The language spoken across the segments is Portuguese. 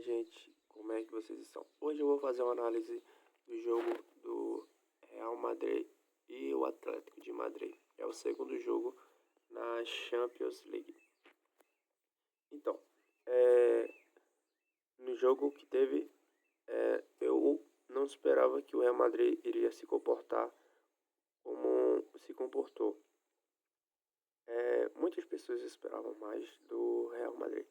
gente, como é que vocês estão? Hoje eu vou fazer uma análise do jogo do Real Madrid e o Atlético de Madrid. É o segundo jogo na Champions League. Então, no jogo que teve, eu não esperava que o Real Madrid iria se comportar como se comportou. Muitas pessoas esperavam mais do Real Madrid.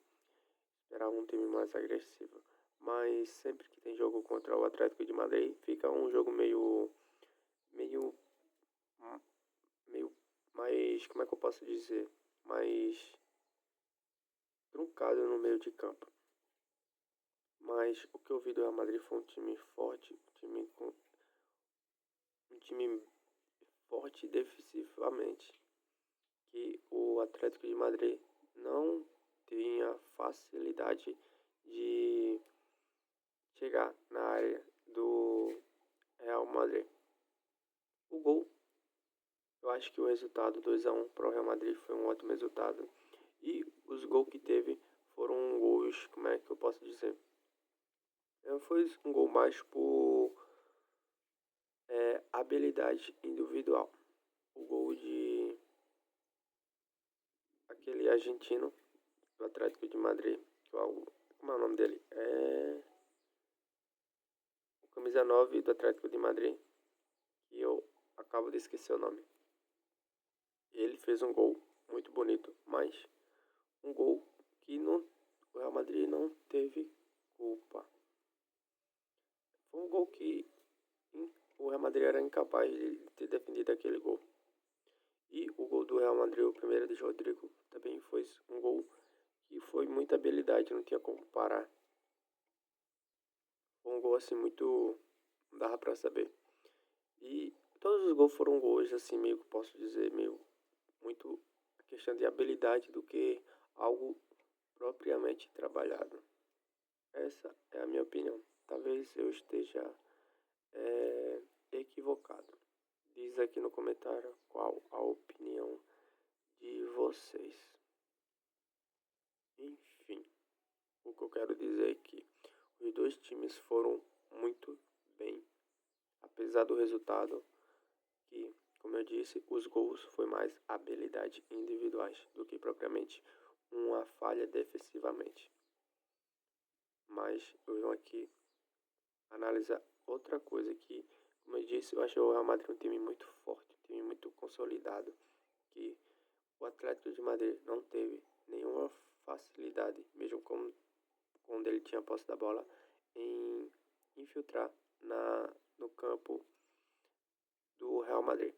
Esperavam um time mais agressivo. Mas sempre que tem jogo contra o Atlético de Madrid, fica um jogo meio mais, como é que eu posso dizer? Mais truncado no meio de campo. Mas o que eu vi do Real Madrid foi um time forte, um time forte defensivamente, que o Atlético de Madrid não tinha facilidade de chegar na área do Real Madrid. O gol, eu acho que o resultado 2-1 para o Real Madrid foi um ótimo resultado. E os gols que teve foram gols, como é que eu posso dizer? Foi um gol mais por habilidade individual. O gol de aquele argentino do Atlético de Madrid, como é o nome dele? O camisa 9 do Atlético de Madrid, que eu acabo de esquecer o nome. Ele fez um gol muito bonito, mas um gol que o Real Madrid não teve culpa. Foi um gol que o Real Madrid era incapaz de ter defendido aquele gol. E o gol do Real Madrid, o primeiro de Rodrigo, também foi um gol que foi muita habilidade, não tinha como parar. Foi um gol assim muito... não dava pra saber. E todos os gols foram gols assim, meio que posso dizer, meio muito questão de habilidade do que algo propriamente trabalhado. Essa é a minha opinião. Talvez eu esteja equivocado. Diz aqui no comentário qual a opinião de vocês. Enfim, o que eu quero dizer é que os dois times foram muito bem. Apesar do resultado, que, como eu disse, os gols foi mais habilidade individuais do que propriamente uma falha defensivamente. Mas eu venho aqui analisar outra coisa que, como eu disse, eu achei o Real Madrid um time muito forte, um time muito consolidado, que o Atlético de Madrid não teve nenhuma facilidade, mesmo quando ele tinha posse da bola, em infiltrar no campo do Real Madrid.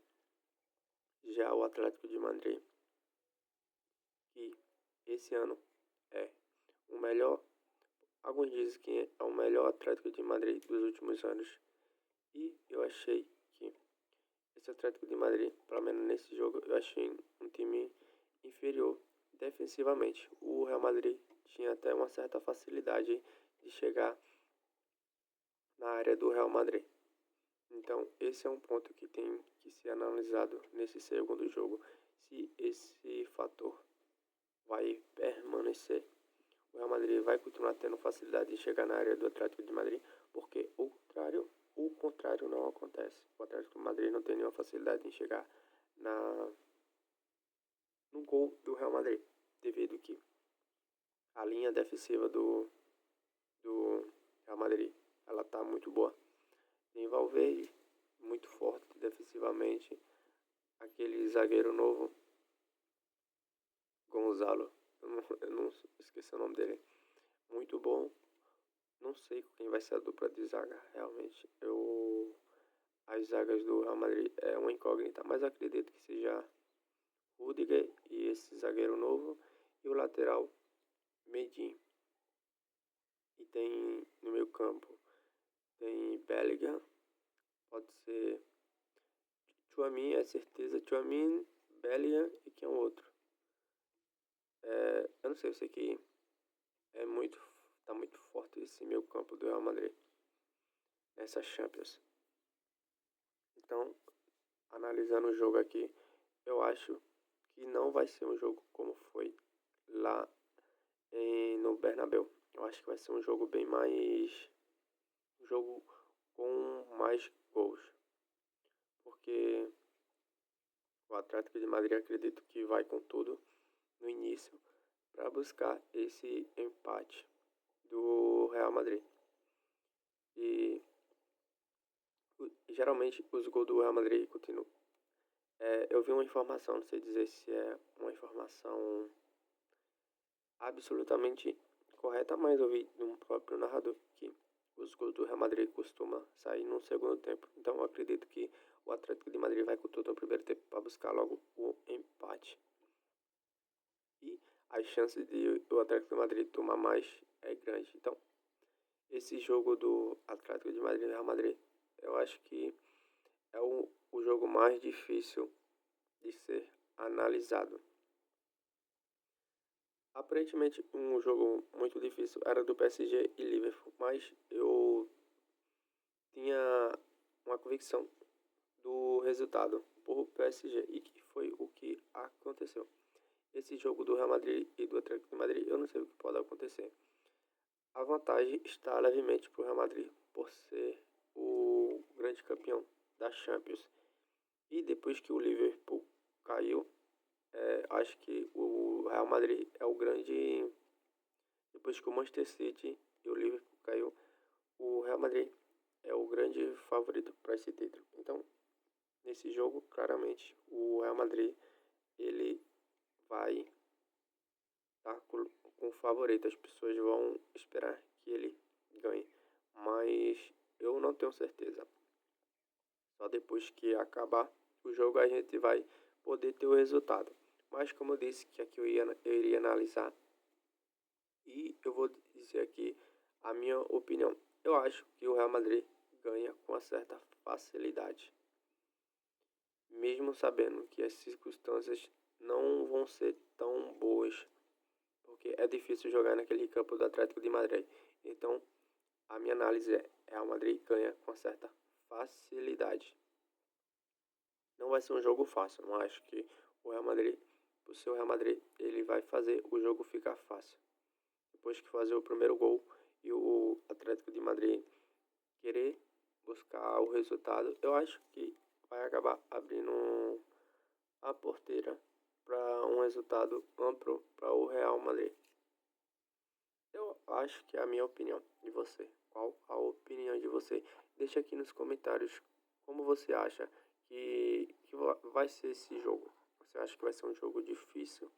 Já o Atlético de Madrid, que esse ano é o melhor, alguns dizem que é o melhor Atlético de Madrid dos últimos anos. E eu achei que esse Atlético de Madrid, pelo menos nesse jogo, eu achei um time inferior defensivamente. O Real Madrid tinha até uma certa facilidade de chegar na área do Real Madrid. Então, esse é um ponto que tem que ser analisado nesse segundo jogo. Se esse fator vai permanecer, o Real Madrid vai continuar tendo facilidade de chegar na área do Atlético de Madrid, porque o contrário não acontece. O Atlético de Madrid não tem nenhuma facilidade em chegar no gol do Real Madrid, devido que a linha defensiva do Real Madrid, ela tá muito boa. Tem Valverde, muito forte defensivamente. Aquele zagueiro novo, Gonzalo, eu não esqueci o nome dele, muito bom. Não sei quem vai ser a dupla de zaga, realmente. As zagas do Real Madrid é uma incógnita, mas acredito que seja Rudiger e esse zagueiro novo e o lateral Medin. E tem no meio campo, tem Bellingham, pode ser Tchouaméni, é certeza, Tchouaméni, Bellingham e quem é o outro? Eu não sei, eu sei que tá muito forte esse meio campo do Real Madrid nessa Champions. Então, analisando o jogo aqui, eu acho que não vai ser um jogo como foi lá no Bernabéu. Eu acho que vai ser um jogo bem mais... Um jogo com mais gols. Porque o Atlético de Madrid acredito que vai com tudo no início para buscar esse empate do Real Madrid. E geralmente os gols do Real Madrid continuam. Eu vi uma informação, não sei dizer se é uma informação absolutamente correta, mas eu vi de um próprio narrador que os gols do Real Madrid costumam sair no segundo tempo. Então eu acredito que o Atlético de Madrid vai com tudo no primeiro tempo para buscar logo o empate. E as chances de o Atlético de Madrid tomar mais é grande. Então, esse jogo do Atlético de Madrid e Real Madrid, eu acho que é o jogo mais difícil de ser analisado. Aparentemente, um jogo muito difícil era do PSG e Liverpool, mas eu tinha uma convicção do resultado por PSG e que foi o que aconteceu. Esse jogo do Real Madrid e do Atlético de Madrid, eu não sei o que pode acontecer. A vantagem está levemente para o Real Madrid por ser o grande campeão da Champions. E depois que o Liverpool caiu, acho que o Real Madrid é o grande... Depois que o Manchester City e o Liverpool caiu, o Real Madrid é o grande favorito para esse título. Então, nesse jogo, claramente, o Real Madrid ele vai estar com o favorito. As pessoas vão esperar que ele ganhe. Mas eu não tenho certeza. Só depois que acabar o jogo a gente vai poder ter o resultado. Mas como eu disse que aqui eu iria analisar. E eu vou dizer aqui a minha opinião. Eu acho que o Real Madrid ganha com uma certa facilidade. Mesmo sabendo que as circunstâncias não vão ser tão boas. Porque é difícil jogar naquele campo do Atlético de Madrid. Então, a minha análise é: Real Madrid ganha com certa facilidade. Não vai ser um jogo fácil. Não acho que o Real Madrid, por ser o Real Madrid, ele vai fazer o jogo ficar fácil. Depois que fazer o primeiro gol e o Atlético de Madrid querer buscar o resultado, eu acho que vai acabar abrindo a porteira para um resultado amplo para o Real Madrid. Eu acho que é a minha opinião. De você? Qual a opinião de você? Deixa aqui nos comentários como você acha que vai ser esse jogo. Você acha que vai ser um jogo difícil?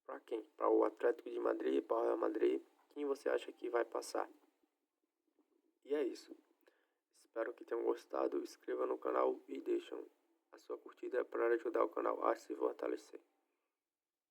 Para quem? Para o Atlético de Madrid, para o Real Madrid? Quem você acha que vai passar? E é isso. Espero que tenham gostado. Inscreva no canal e deixem a sua curtida para ajudar o canal a se fortalecer.